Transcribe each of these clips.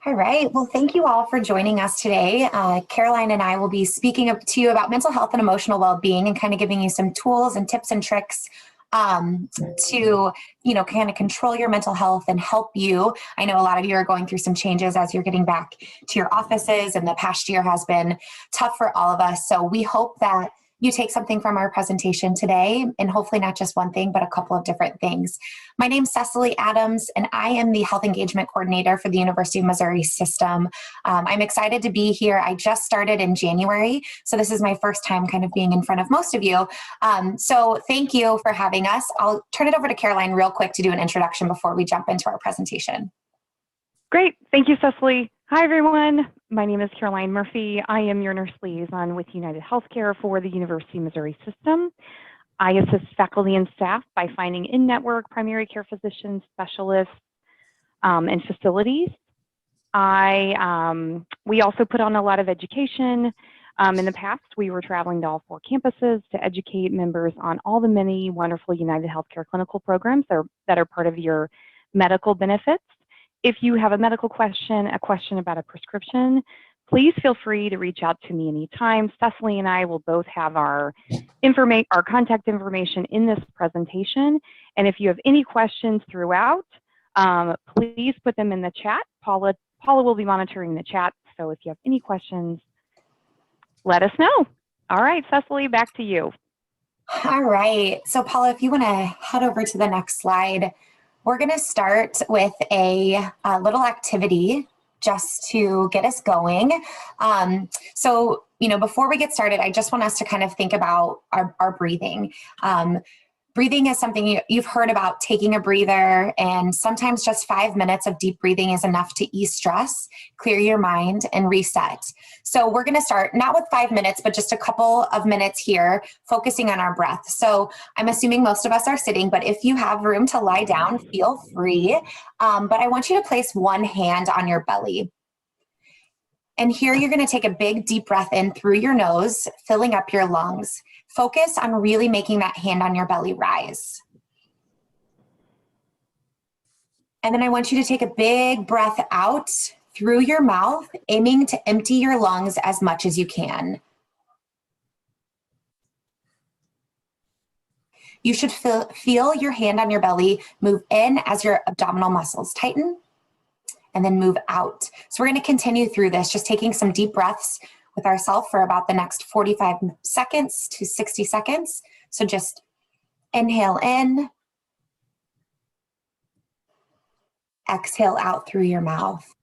All right. Well, thank you all for joining us today. Caroline and I will be speaking to you about mental health and emotional well-being and kind of giving you some tools and tips and tricks to, kind of control your mental health and help you. I know a lot of you are going through some changes as you're getting back to your offices, and the past year has been tough for all of us. So we hope that you take something from our presentation today, and hopefully not just one thing, but a couple of different things. My name's Cecily Adams, and I am the Health Engagement Coordinator for the University of Missouri System. I'm excited to be here. I just started in January, so this is my first time kind of being in front of most of you. So thank you for having us. I'll turn it over to Caroline real quick to do an introduction before we jump into our presentation. Great. Thank you, Cecily. Hi, everyone. My name is Caroline Murphy. I am your nurse liaison with United Healthcare for the University of Missouri System. I assist faculty and staff by finding in-network primary care physicians, specialists, and facilities. We also put on a lot of education. In the past, we were traveling to all 4 campuses to educate members on all the many wonderful United Healthcare clinical programs that are part of your medical benefits. If you have a medical question, a question about a prescription, please feel free to reach out to me anytime. Cecily and I will both have our contact information in this presentation. And if you have any questions throughout, please put them in the chat. Paula will be monitoring the chat. So if you have any questions, let us know. All right, Cecily, back to you. All right. So Paula, if you want to head over to the next slide. We're going to start with a little activity just to get us going. So, before we get started, I just want us to kind of think about our breathing. Breathing is something you've heard about, taking a breather, and sometimes just 5 minutes of deep breathing is enough to ease stress, clear your mind, and reset. So we're going to start not with 5 minutes, but just a couple of minutes here, focusing on our breath. So I'm assuming most of us are sitting, but if you have room to lie down, feel free. But I want you to place one hand on your belly. And here you're going to take a big deep breath in through your nose, filling up your lungs. Focus on really making that hand on your belly rise. And then I want you to take a big breath out through your mouth, aiming to empty your lungs as much as you can. You should feel your hand on your belly move in as your abdominal muscles tighten, and then move out. So we're going to continue through this, just taking some deep breaths with ourselves for about the next 45 seconds to 60 seconds. So just inhale in, exhale out through your mouth,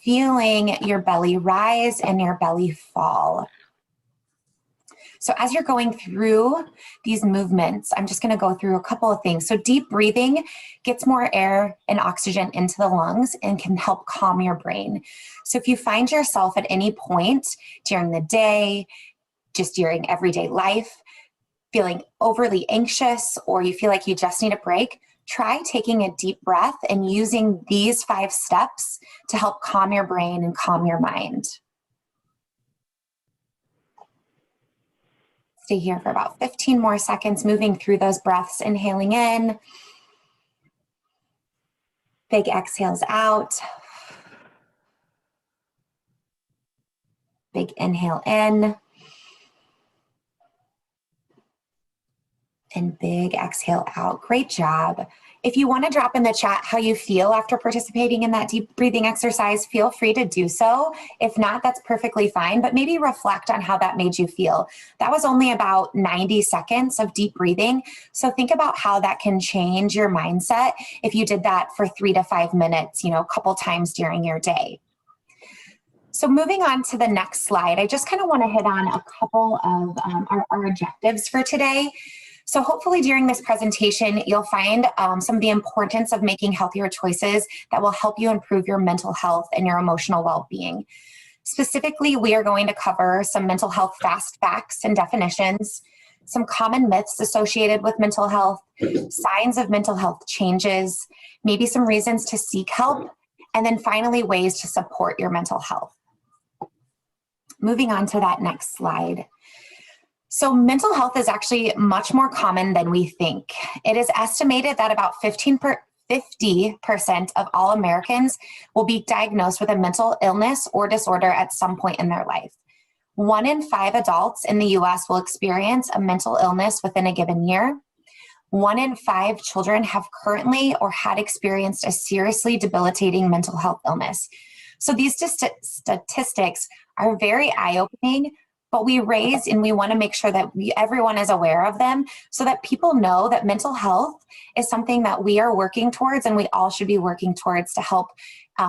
feeling your belly rise and your belly fall. So as you're going through these movements, I'm just going to go through a couple of things. So deep breathing gets more air and oxygen into the lungs and can help calm your brain. So if you find yourself at any point during the day, just during everyday life, feeling overly anxious, or you feel like you just need a break, try taking a deep breath and using these 5 steps to help calm your brain and calm your mind. Stay here for about 15 more seconds, moving through those breaths, inhaling in, big exhales out, big inhale in, and big exhale out. Great job. If you want to drop in the chat how you feel after participating in that deep breathing exercise, feel free to do so. If not, that's perfectly fine, but maybe reflect on how that made you feel. That was only about 90 seconds of deep breathing. So think about how that can change your mindset if you did that for 3 to 5 minutes, a couple times during your day. So moving on to the next slide, I just kind of want to hit on a couple of our objectives for today. So hopefully during this presentation, you'll find some of the importance of making healthier choices that will help you improve your mental health and your emotional well-being. Specifically, we are going to cover some mental health fast facts and definitions, some common myths associated with mental health, signs of mental health changes, maybe some reasons to seek help, and then finally ways to support your mental health. Moving on to that next slide. So mental health is actually much more common than we think. It is estimated that about 15% 50% of all Americans will be diagnosed with a mental illness or disorder at some point in their life. 1 in 5 adults in the US will experience a mental illness within a given year. 1 in 5 children have currently or had experienced a seriously debilitating mental health illness. So these statistics are very eye-opening, but we raise and we want to make sure that everyone is aware of them so that people know that mental health is something that we are working towards and we all should be working towards to help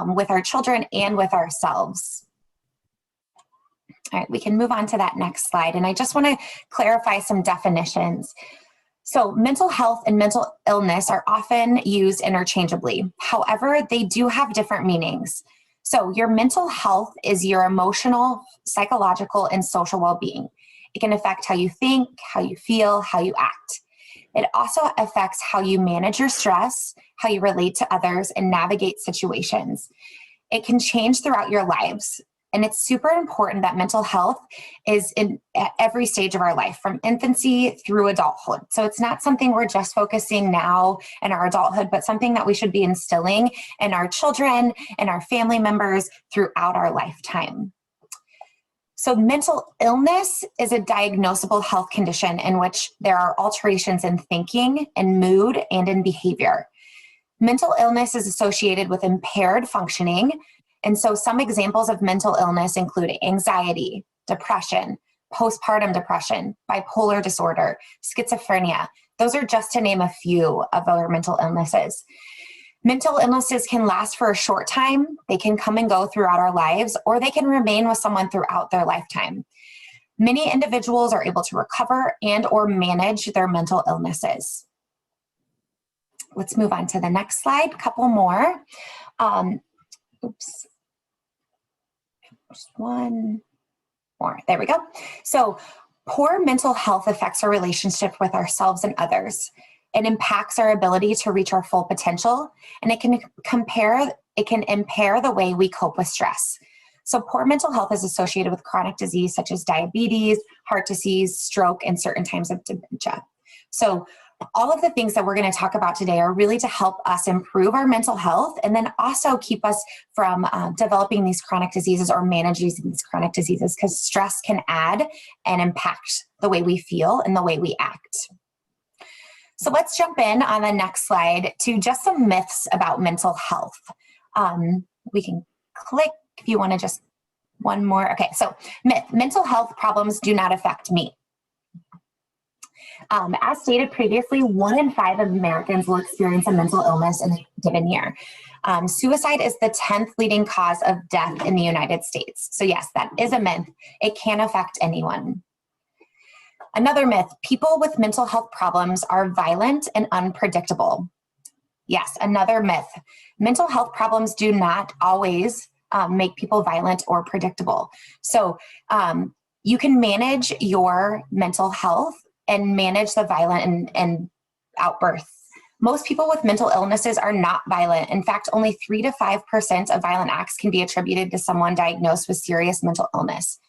with our children and with ourselves. All right, we can move on to that next slide. And I just want to clarify some definitions. So mental health and mental illness are often used interchangeably. However, they do have different meanings. So your mental health is your emotional, psychological, and social well-being. It can affect how you think, how you feel, how you act. It also affects how you manage your stress, how you relate to others, and navigate situations. It can change throughout your lives. And it's super important that mental health is at every stage of our life, from infancy through adulthood. So it's not something we're just focusing now in our adulthood, but something that we should be instilling in our children and our family members throughout our lifetime. So mental illness is a diagnosable health condition in which there are alterations in thinking, in mood, and in behavior. Mental illness is associated with impaired functioning. And so some examples of mental illness include anxiety, depression, postpartum depression, bipolar disorder, schizophrenia. Those are just to name a few of our mental illnesses. Mental illnesses can last for a short time. They can come and go throughout our lives, or they can remain with someone throughout their lifetime. Many individuals are able to recover and or manage their mental illnesses. Let's move on to the next slide, couple more. Oops. Just one more. There we go. So poor mental health affects our relationship with ourselves and others. It impacts our ability to reach our full potential, and it can impair the way we cope with stress. So poor mental health is associated with chronic disease such as diabetes, heart disease, stroke, and certain types of dementia. So all of the things that we're going to talk about today are really to help us improve our mental health and then also keep us from developing these chronic diseases or managing these chronic diseases, because stress can add and impact the way we feel and the way we act. So let's jump in on the next slide to just some myths about mental health. We can click if you want to just one more. Okay, so myth, mental health problems do not affect me. As stated previously, 1 in 5 Americans will experience a mental illness in a given year. Suicide is the 10th leading cause of death in the United States. So yes, that is a myth. It can affect anyone. Another myth, people with mental health problems are violent and unpredictable. Yes, another myth. Mental health problems do not always make people violent or predictable. So you can manage your mental health and manage the violent and outbursts. Most people with mental illnesses are not violent. In fact, only 3 to 5% of violent acts can be attributed to someone diagnosed with serious mental illness.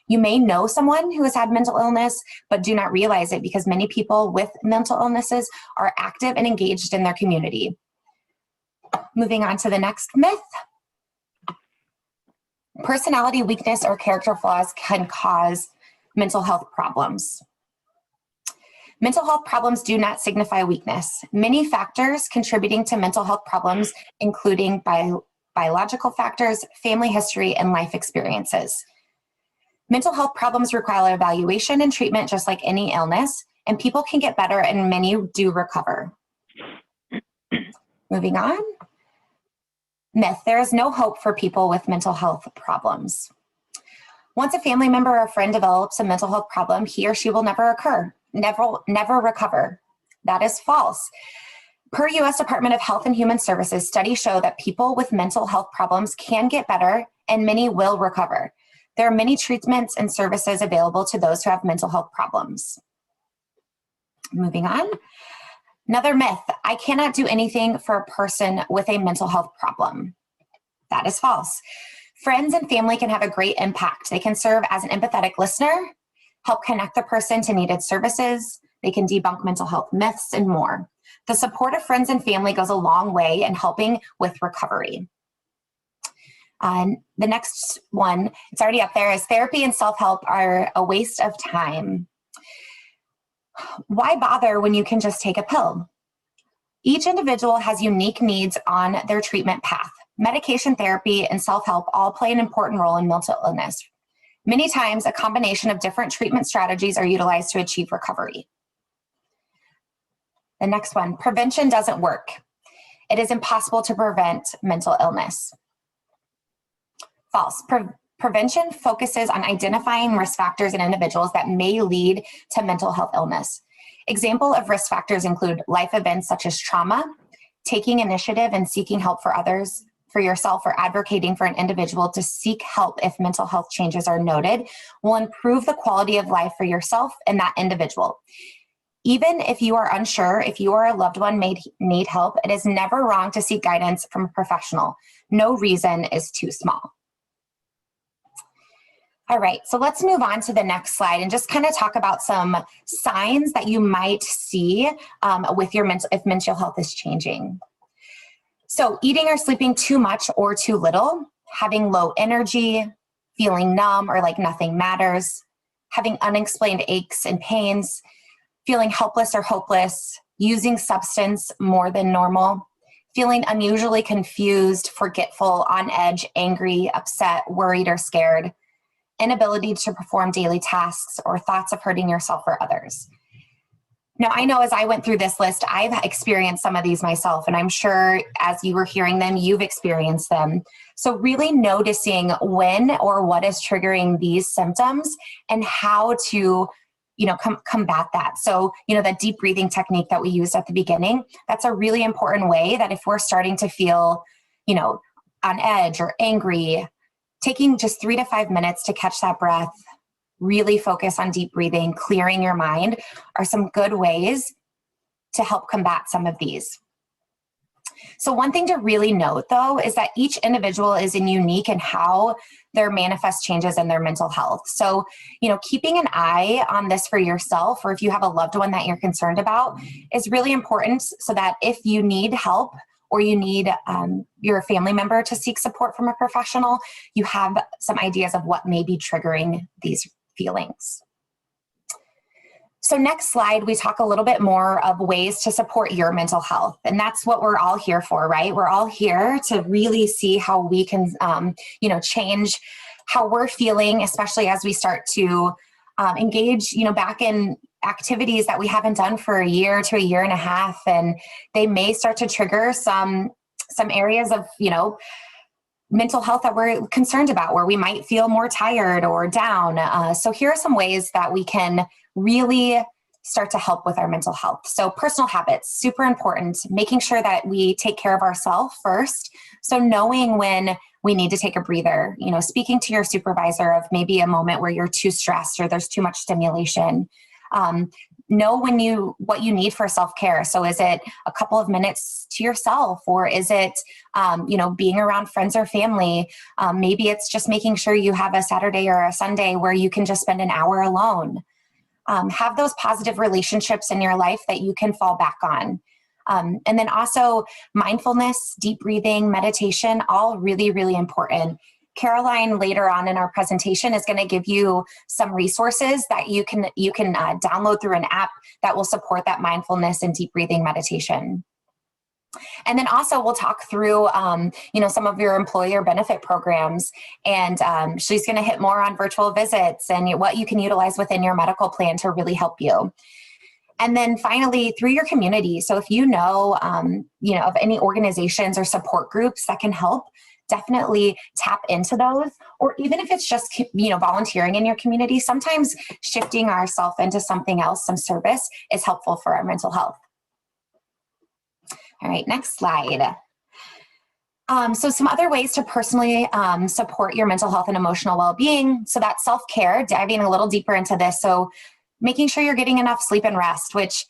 You may know someone who has had mental illness, but do not realize it because many people with mental illnesses are active and engaged in their community. Moving on to the next myth. Personality weakness or character flaws can cause mental health problems. Mental health problems do not signify weakness. Many factors contributing to mental health problems, including biological factors, family history, and life experiences. Mental health problems require evaluation and treatment just like any illness, and people can get better and many do recover. Moving on. Myth, there is no hope for people with mental health problems. Once a family member or friend develops a mental health problem, he or she will never recover. That is false. Per U.S. Department of Health and Human Services, studies show that people with mental health problems can get better and many will recover. There are many treatments and services available to those who have mental health problems. Moving on. Another myth, I cannot do anything for a person with a mental health problem. That is false. Friends and family can have a great impact. They can serve as an empathetic listener, help connect the person to needed services. They can debunk mental health myths and more. The support of friends and family goes a long way in helping with recovery. The next one, it's already up there, is therapy and self-help are a waste of time. Why bother when you can just take a pill? Each individual has unique needs on their treatment path. Medication therapy and self-help all play an important role in mental illness. Many times, a combination of different treatment strategies are utilized to achieve recovery. The next one, prevention doesn't work. It is impossible to prevent mental illness. False. Prevention focuses on identifying risk factors in individuals that may lead to mental health illness. Example of risk factors include life events such as trauma, taking initiative and seeking help for others, for yourself, or advocating for an individual to seek help if mental health changes are noted will improve the quality of life for yourself and that individual. Even if you are unsure if you or a loved one may need help, it is never wrong to seek guidance from a professional. No reason is too small. All right, so let's move on to the next slide and just kind of talk about some signs that you might see with your if mental health is changing. So eating or sleeping too much or too little, having low energy, feeling numb or like nothing matters, having unexplained aches and pains, feeling helpless or hopeless, using substance more than normal, feeling unusually confused, forgetful, on edge, angry, upset, worried, or scared, inability to perform daily tasks, or thoughts of hurting yourself or others. Now, I know as I went through this list, I've experienced some of these myself, and I'm sure as you were hearing them, you've experienced them. So really noticing when or what is triggering these symptoms and how to combat that. So, that deep breathing technique that we used at the beginning, that's a really important way that if we're starting to feel, on edge or angry, taking just 3 to 5 minutes to catch that breath, really focus on deep breathing, clearing your mind are some good ways to help combat some of these. So one thing to really note though, is that each individual is unique in how their manifest changes in their mental health. So, keeping an eye on this for yourself, or if you have a loved one that you're concerned about, is really important so that if you need help or you need your family member to seek support from a professional, you have some ideas of what may be triggering these feelings. So next slide, we talk a little bit more of ways to support your mental health. And that's what we're all here for, right? We're all here to really see how we can, change how we're feeling, especially as we start to engage, back in activities that we haven't done for a year to a year and a half. And they may start to trigger some areas of, mental health that we're concerned about, where we might feel more tired or down. So here are some ways that we can really start to help with our mental health. So personal habits, super important, making sure that we take care of ourselves first. So knowing when we need to take a breather, speaking to your supervisor of maybe a moment where you're too stressed or there's too much stimulation. Know what you need for self-care. So is it a couple of minutes to yourself, or is it, being around friends or family? Maybe it's just making sure you have a Saturday or a Sunday where you can just spend an hour alone. Have those positive relationships in your life that you can fall back on. And then also mindfulness, deep breathing, meditation, all really, really important. Caroline later on in our presentation is going to give you some resources that you can download through an app that will support that mindfulness and deep breathing meditation. And then also we'll talk through, some of your employer benefit programs, and she's going to hit more on virtual visits and what you can utilize within your medical plan to really help you. And then finally, through your community. So if you know of any organizations or support groups that can help, definitely tap into those. Or even if it's just, volunteering in your community, sometimes shifting ourselves into something else, some service, is helpful for our mental health. All right, next slide. So some other ways to personally support your mental health and emotional well-being. So that's self-care, diving a little deeper into this. So making sure you're getting enough sleep and rest, which,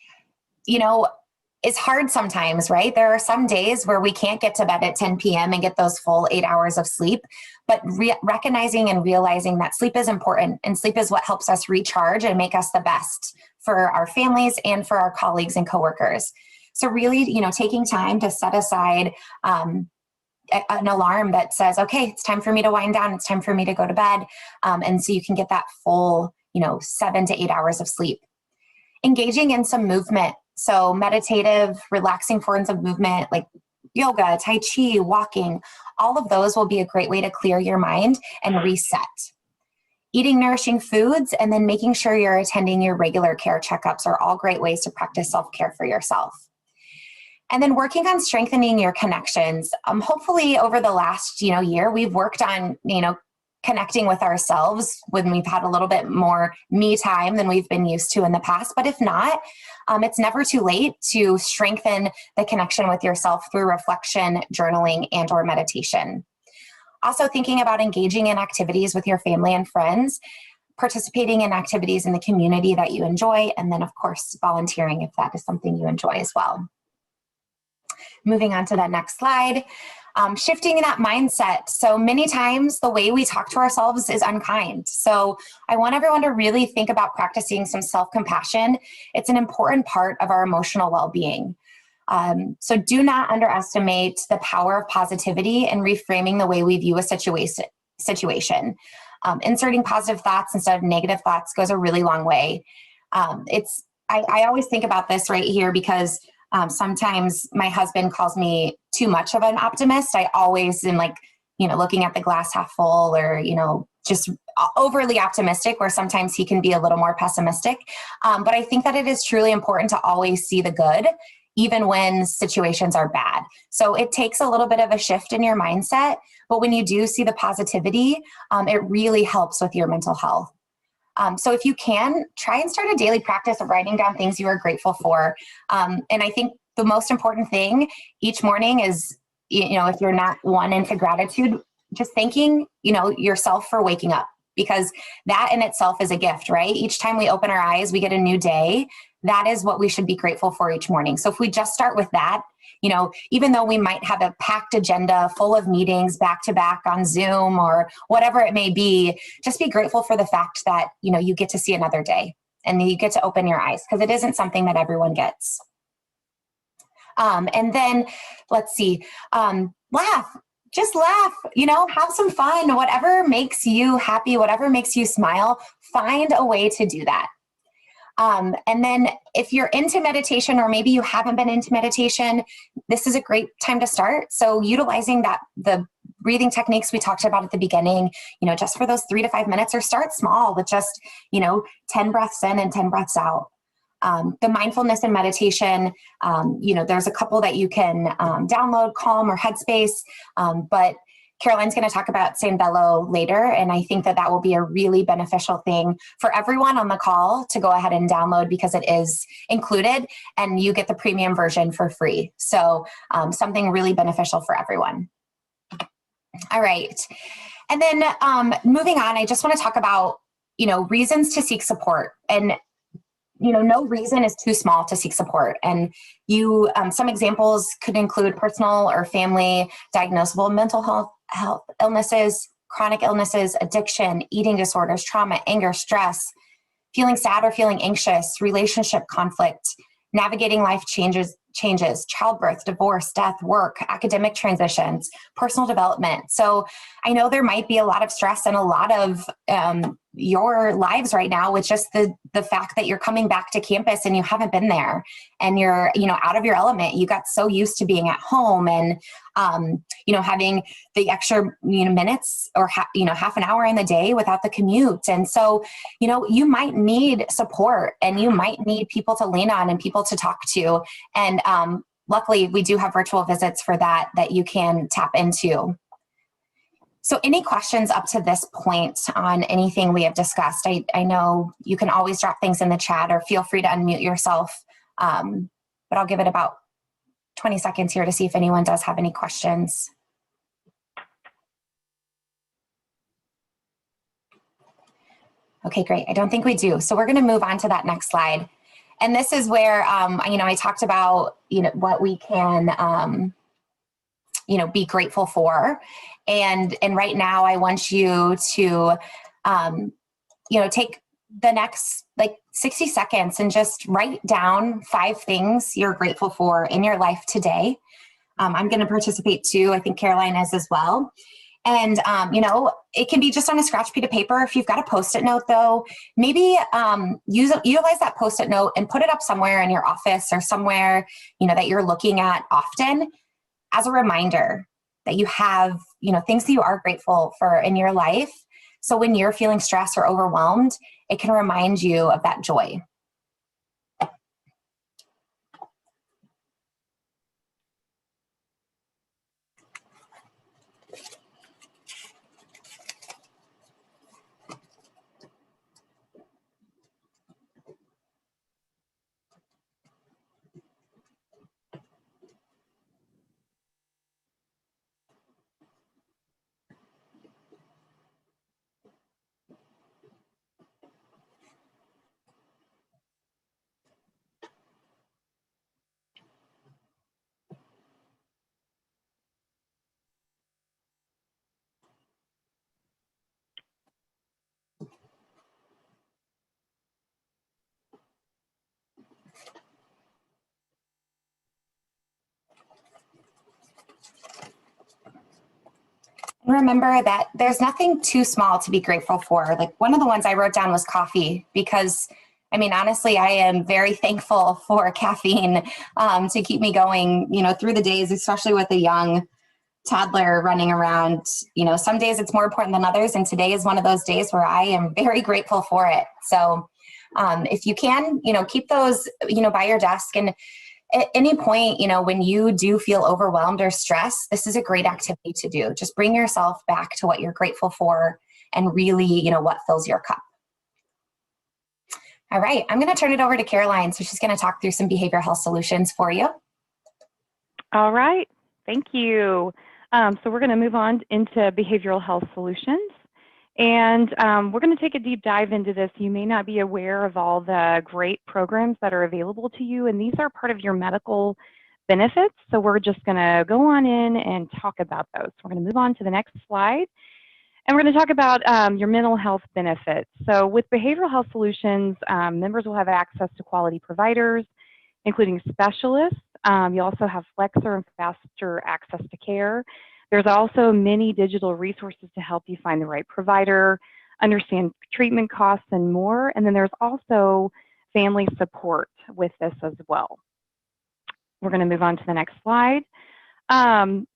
is hard sometimes, right? There are some days where we can't get to bed at 10 p.m. and get those full 8 hours of sleep, but recognizing and realizing that sleep is important, and sleep is what helps us recharge and make us the best for our families and for our colleagues and coworkers. So really, taking time to set aside an alarm that says, okay, it's time for me to wind down. It's time for me to go to bed. And so you can get that full, 7 to 8 hours of sleep. Engaging in some movement. So meditative, relaxing forms of movement like yoga, tai chi, walking, all of those will be a great way to clear your mind and reset. Eating nourishing foods and then making sure you're attending your regular care checkups are all great ways to practice self-care for yourself. And then working on strengthening your connections. Hopefully over the last, year, we've worked on, connecting with ourselves when we've had a little bit more me time than we've been used to in the past. But if not, it's never too late to strengthen the connection with yourself through reflection, journaling, and or meditation. Also thinking about engaging in activities with your family and friends, participating in activities in the community that you enjoy, and then of course, volunteering if that is something you enjoy as well. Moving on to that next slide. Shifting that mindset. So many times the way we talk to ourselves is unkind. So I want everyone to really think about practicing some self-compassion. It's an important part of our emotional well-being. So do not underestimate the power of positivity and reframing the way we view a situation. Inserting positive thoughts instead of negative thoughts goes a really long way. I always think about this right here because sometimes my husband calls me too much of an optimist. I always am like, looking at the glass half full or, just overly optimistic, where sometimes he can be a little more pessimistic. But I think that it is truly important to always see the good, even when situations are bad. So it takes a little bit of a shift in your mindset, but when you do see the positivity, it really helps with your mental health. So if you can, try and start a daily practice of writing down things you are grateful for. And I think the most important thing each morning is, if you're not one into gratitude, just thanking, yourself for waking up, because that in itself is a gift, right? Each time we open our eyes, we get a new day. That is what we should be grateful for each morning. So if we just start with that, even though we might have a packed agenda full of meetings back to back on Zoom or whatever it may be, just be grateful for the fact that, you get to see another day and you get to open your eyes, because it isn't something that everyone gets. And then let's see, laugh. Just laugh, have some fun, whatever makes you happy, whatever makes you smile, find a way to do that. And then if you're into meditation, or maybe you haven't been into meditation, this is a great time to start. So utilizing the breathing techniques we talked about at the beginning, just for those 3 to 5 minutes, or start small with just, 10 breaths in and 10 breaths out. The mindfulness and meditation, there's a couple that you can download, Calm or Headspace, but Caroline's going to talk about San Bello later, and I think that will be a really beneficial thing for everyone on the call to go ahead and download, because it is included and you get the premium version for free. So something really beneficial for everyone. All right. And then moving on, I just want to talk about, reasons to seek support. And no reason is too small to seek support. And some examples could include personal or family diagnosable mental health illnesses, chronic illnesses, addiction, eating disorders, trauma, anger, stress, feeling sad or feeling anxious, relationship conflict, navigating life changes, childbirth, divorce, death, work, academic transitions, personal development. So I know there might be a lot of stress and a lot of your lives right now with just the fact that you're coming back to campus and you haven't been there, and you're, out of your element. You got so used to being at home and, having the extra, minutes or, half an hour in the day without the commute. And so, you might need support, and you might need people to lean on and people to talk to. And luckily we do have virtual visits for that you can tap into. So any questions up to this point on anything we have discussed? I know you can always drop things in the chat, or feel free to unmute yourself. But I'll give it about 20 seconds here to see if anyone does have any questions. Okay, great. I don't think we do. So we're going to move on to that next slide. And this is where, I talked about, what we can, be grateful for. And right now I want you to, take the next like 60 seconds and just write down 5 things you're grateful for in your life today. I'm going to participate too. I think Caroline is as well. And, it can be just on a scratch sheet of paper. If you've got a Post-it note, though, maybe utilize that Post-it note and put it up somewhere in your office or somewhere, that you're looking at often as a reminder that you have, things that you are grateful for in your life. So when you're feeling stressed or overwhelmed, it can remind you of that joy. Remember that there's nothing too small to be grateful for. Like one of the ones I wrote down was coffee, because honestly, I am very thankful for caffeine to keep me going, through the days, especially with a young toddler running around. Some days it's more important than others. And today is one of those days where I am very grateful for it. So if you can, keep those, by your desk. And at any point, when you do feel overwhelmed or stressed, this is a great activity to do. Just bring yourself back to what you're grateful for and really, what fills your cup. All right, I'm going to turn it over to Caroline. So she's going to talk through some behavioral health solutions for you. All right, thank you. So we're going to move on into behavioral health solutions. And we're going to take a deep dive into this. You may not be aware of all the great programs that are available to you, and these are part of your medical benefits. So we're just going to go on in and talk about those. We're going to move on to the next slide. And we're going to talk about your mental health benefits. So with behavioral health solutions, members will have access to quality providers, including specialists. You also have flexer and faster access to care. There's also many digital resources to help you find the right provider, understand treatment costs, and more. And then there's also family support with this as well. We're going to move on to the next slide.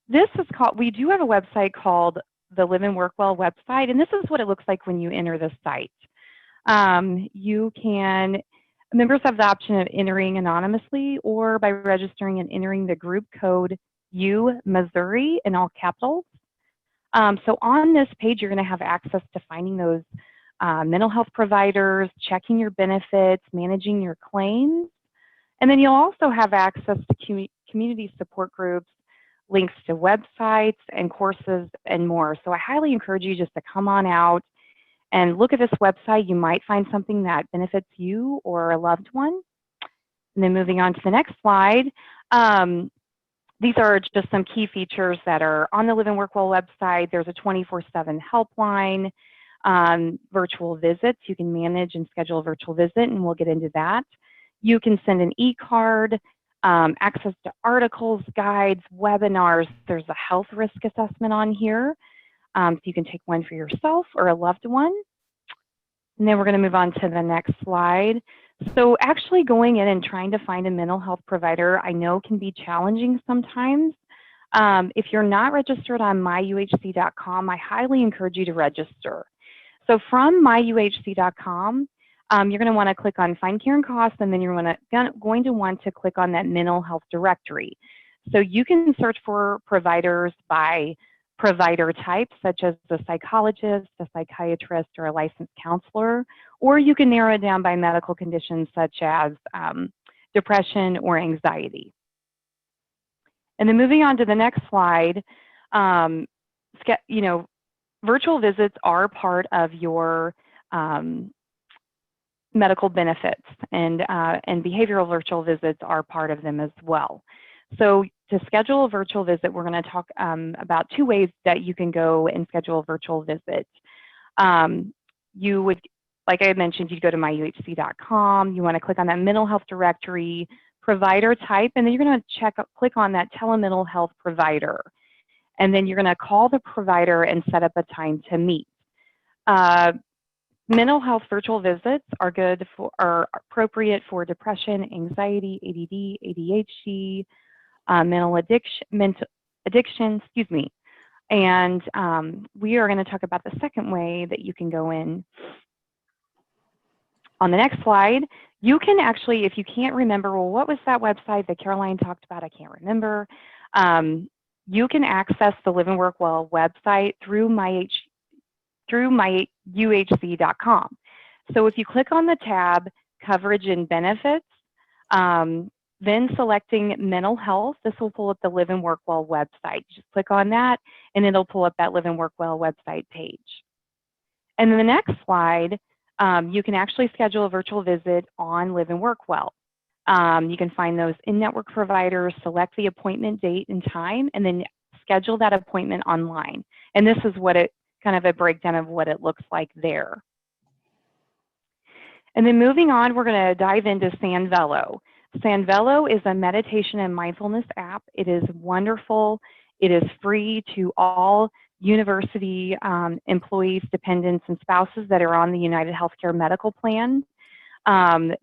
This is called, we do have a website called the Live and Work Well website, and this is what it looks like when you enter the site. Members have the option of entering anonymously or by registering and entering the group code U Missouri in all capitals. So on this page, you're going to have access to finding those mental health providers, checking your benefits, managing your claims. And then you'll also have access to community support groups, links to websites and courses and more. So I highly encourage you just to come on out and look at this website. You might find something that benefits you or a loved one. And then moving on to the next slide. These are just some key features that are on the Live and Work Well website. There's a 24/7 helpline, virtual visits. You can manage and schedule a virtual visit, and we'll get into that. You can send an e-card, access to articles, guides, webinars. There's a health risk assessment on here. So you can take one for yourself or a loved one. And then we're going to move on to the next slide. So actually going in and trying to find a mental health provider, I know can be challenging sometimes. If you're not registered on myuhc.com, I highly encourage you to register. So from myuhc.com, you're going to want to click on Find Care and Cost, and then you're going to want to click on that mental health directory. So you can search for providers by provider type, such as a psychologist, a psychiatrist, or a licensed counselor, or you can narrow it down by medical conditions such as depression or anxiety. And then moving on to the next slide, virtual visits are part of your medical benefits, and behavioral virtual visits are part of them as well. So to schedule a virtual visit, we're going to talk about 2 ways that you can go and schedule a virtual visit. You would like I mentioned, you go to myuhc.com. You want to click on that mental health directory, provider type, and then you're going to click on that telemental health provider. And then you're going to call the provider and set up a time to meet. Mental health virtual visits are appropriate for depression, anxiety, ADD, ADHD, mental addiction, excuse me. And we are going to talk about the second way that you can go in. On the next slide, you can actually, if you can't remember, well, what was that website that Caroline talked about? I can't remember. You can access the Live and Work Well website through myuhc.com. So if you click on the tab, Coverage and Benefits, then selecting Mental Health, this will pull up the Live and Work Well website. Just click on that, and it'll pull up that Live and Work Well website page. And then the next slide, you can actually schedule a virtual visit on Live and Work Well. You can find those in-network providers, select the appointment date and time, and then schedule that appointment online. And this is what kind of a breakdown of what it looks like there. And then moving on, we're going to dive into Sanvelo. Sanvelo is a meditation and mindfulness app. It is wonderful. It is free to all university employees, dependents, and spouses that are on the United Healthcare Medical Plan.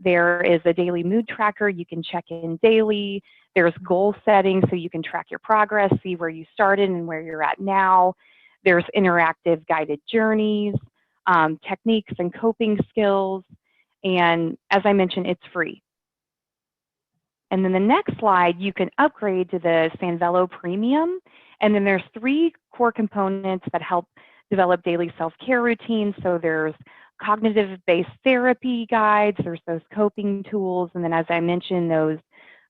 There is a daily mood tracker. You can check in daily. There's goal setting, so you can track your progress, see where you started and where you're at now. There's interactive guided journeys, techniques and coping skills. And as I mentioned, it's free. And then the next slide, you can upgrade to the Sanvelo Premium. And then there's 3 core components that help develop daily self-care routines. So there's cognitive-based therapy guides, there's those coping tools, and then as I mentioned, those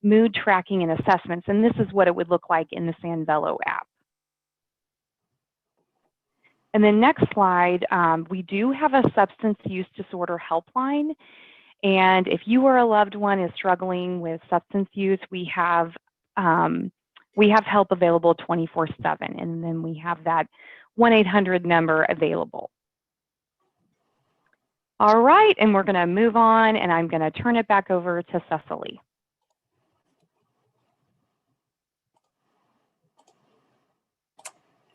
mood tracking and assessments. And this is what it would look like in the Sanvelo app. And then next slide, we do have a substance use disorder helpline. And if you or a loved one is struggling with substance use, we have help available 24/7. And then we have that 1-800 number available. All right, and we're going to move on, and I'm going to turn it back over to Cecily.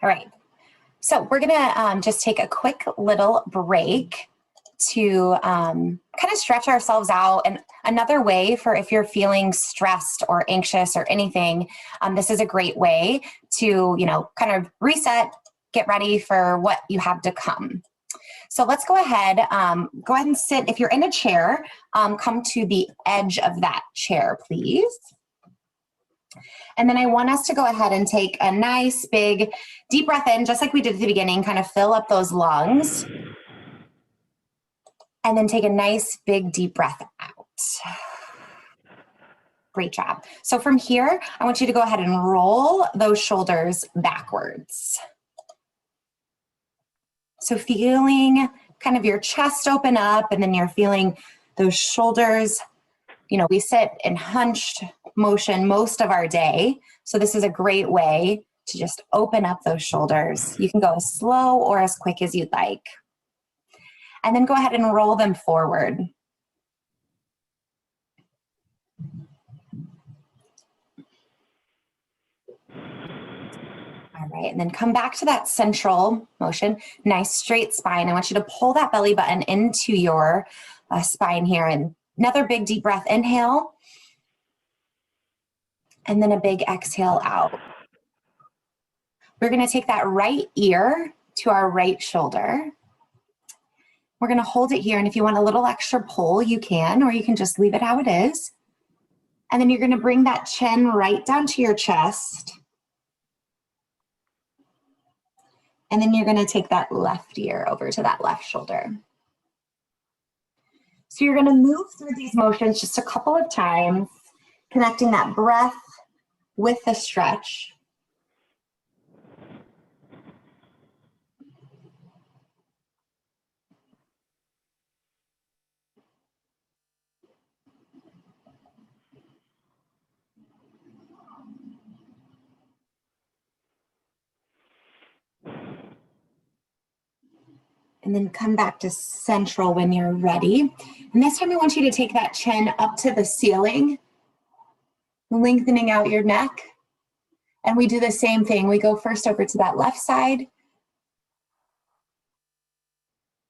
All right. So we're going to just take a quick little break to kind of stretch ourselves out. And another way for if you're feeling stressed or anxious or anything, this is a great way to, kind of reset, get ready for what you have to come. So let's go ahead and sit. If you're in a chair, come to the edge of that chair, please. And then I want us to go ahead and take a nice big deep breath in, just like we did at the beginning, kind of fill up those lungs. And then take a nice big deep breath out. Great job. So from here, I want you to go ahead and roll those shoulders backwards. So feeling kind of your chest open up, and then you're feeling those shoulders. We sit in hunched motion most of our day. So this is a great way to just open up those shoulders. You can go as slow or as quick as you'd like. And then go ahead and roll them forward. All right, and then come back to that central motion. Nice straight spine. I want you to pull that belly button into your spine here. And another big deep breath, inhale. And then a big exhale out. We're going to take that right ear to our right shoulder. We're going to hold it here, and if you want a little extra pull, you can, or you can just leave it how it is. And then you're going to bring that chin right down to your chest. And then you're going to take that left ear over to that left shoulder. So you're going to move through these motions just a couple of times, connecting that breath with the stretch. And then come back to central when you're ready. And this time I want you to take that chin up to the ceiling, lengthening out your neck. And we do the same thing. We go first over to that left side,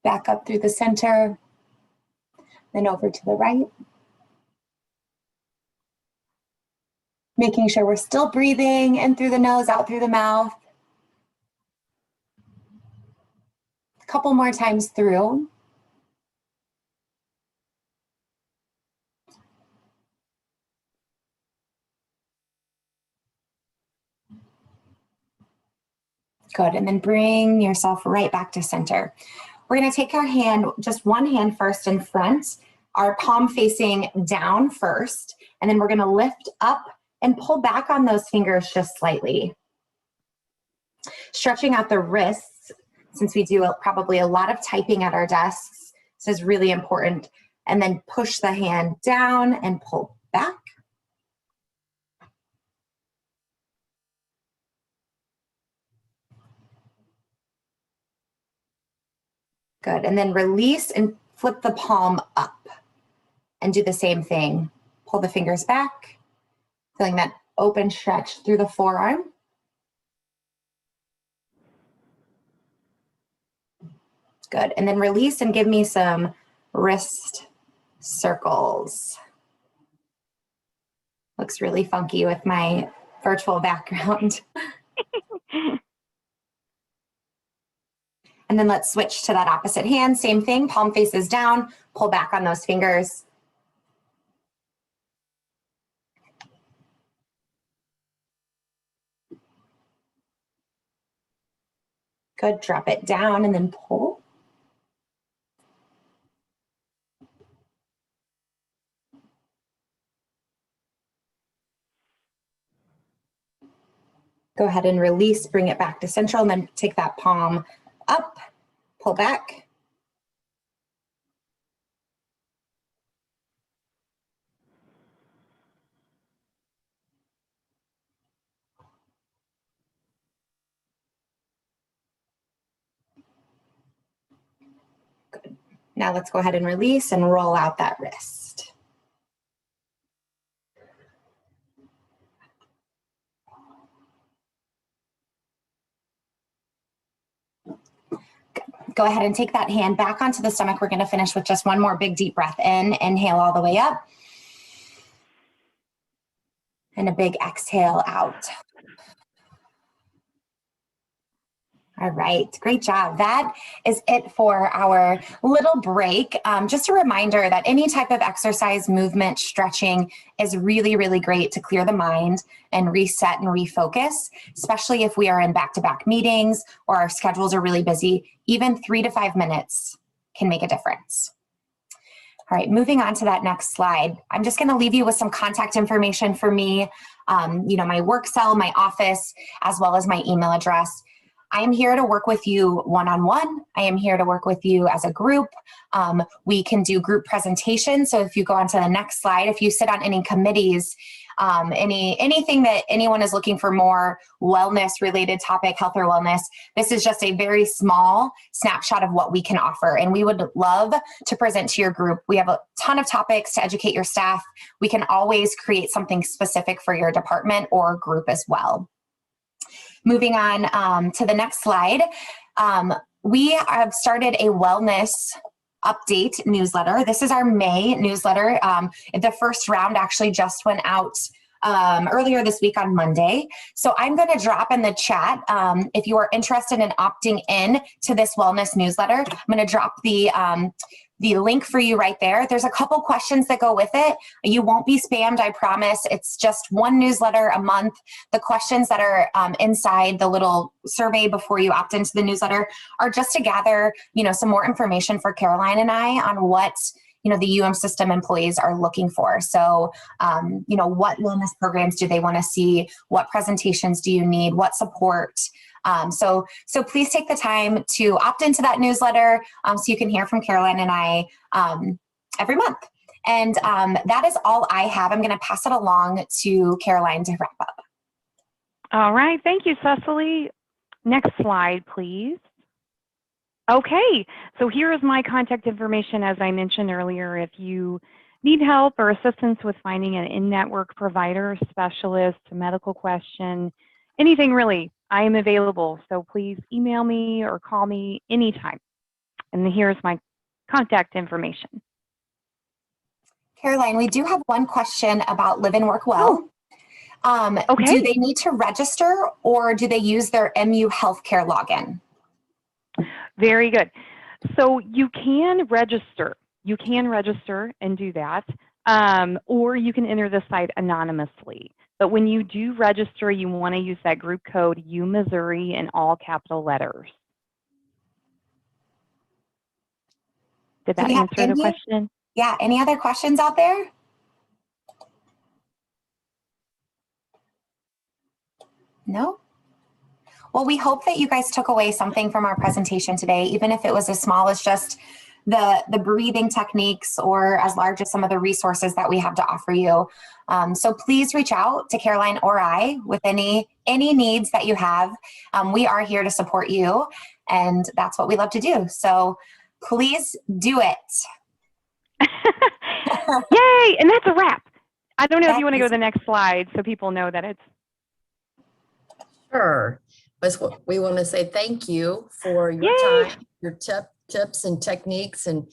back up through the center, then over to the right. Making sure we're still breathing in through the nose, out through the mouth. A couple more times through. Good, and then bring yourself right back to center. We're gonna take our hand, just one hand first in front, our palm facing down first, and then we're gonna lift up and pull back on those fingers just slightly. Stretching out the wrists, since we do probably a lot of typing at our desks, this is really important. And then push the hand down and pull back. Good, and then release and flip the palm up and do the same thing. Pull the fingers back, feeling that open stretch through the forearm. Good, and then release and give me some wrist circles. Looks really funky with my virtual background. And then let's switch to that opposite hand. Same thing, palm faces down, pull back on those fingers. Good, drop it down and then pull. Go ahead and release, bring it back to central, and then take that palm up, pull back. Good. Now let's go ahead and release and roll out that wrist. Go ahead and take that hand back onto the stomach. We're going to finish with just one more big deep breath in. Inhale all the way up. And a big exhale out. All right, great job. That is it for our little break. Just a reminder that any type of exercise, movement, stretching is really, really great to clear the mind and reset and refocus, especially if we are in back-to-back meetings or our schedules are really busy. Even 3 to 5 minutes can make a difference. All right, moving on to that next slide. I'm just gonna leave you with some contact information for me, my work cell, my office, as well as my email address. I am here to work with you one-on-one. I am here to work with you as a group. We can do group presentations. So if you go on to the next slide, if you sit on any committees, anything that anyone is looking for more wellness related topic, health or wellness, this is just a very small snapshot of what we can offer. And we would love to present to your group. We have a ton of topics to educate your staff. We can always create something specific for your department or group as well. Moving on to the next slide, we have started a wellness update newsletter. This is our May newsletter. The first round actually just went out earlier this week on Monday. So I'm going to drop in the chat if you are interested in opting in to this wellness newsletter. I'm going to drop the link for you right there. There's a couple questions that go with it. You won't be spammed, I promise. It's just one newsletter a month. The questions that are inside the little survey before you opt into the newsletter are just to gather, some more information for Caroline and I on what the UM system employees are looking for. So, what wellness programs do they want to see? What presentations do you need? What support? So please take the time to opt into that newsletter so you can hear from Caroline and I every month. And that is all I have. I'm going to pass it along to Caroline to wrap up. All right. Thank you, Cecily. Next slide, please. Okay, so here is my contact information. As I mentioned earlier, if you need help or assistance with finding an in-network provider, specialist, a medical question, anything really, I am available. So please email me or call me anytime. And here's my contact information. Caroline, we do have one question about Live and Work Well. Okay. Do they need to register or do they use their MU Healthcare login? Very good. So you can register. You can register and do that, or you can enter the site anonymously. But when you do register, you want to use that group code U Missouri in all capital letters. Did that answer the question? Yeah, any other questions out there? No? Well, we hope that you guys took away something from our presentation today, even if it was as small as just the breathing techniques or as large as some of the resources that we have to offer you. So please reach out to Caroline or I with any needs that you have. We are here to support you, and that's what we love to do. So please do it. Yay! And that's a wrap. I don't know if you want to go to the next slide so people know that it's. Sure. We want to say thank you for your time, your tips and techniques. And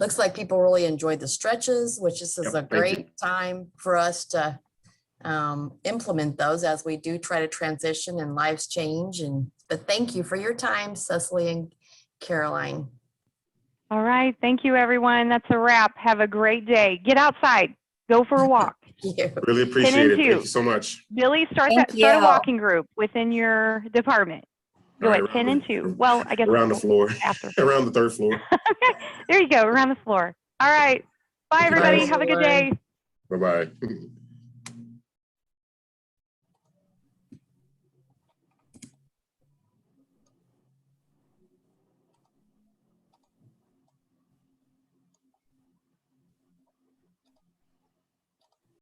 looks like people really enjoyed the stretches, which is a great time for us to implement those as we do try to transition and lives change. But thank you for your time, Cecily and Caroline. All right. Thank you, everyone. That's a wrap. Have a great day. Get outside. Go for a walk. Really appreciate it. Thank you so much. Billy, start a walking group within your department. Go at 10 and 2. Well, I guess around the floor. After. Around the third floor. Okay. There you go. Around the floor. All right. Bye, everybody. Have a good day. Bye-bye.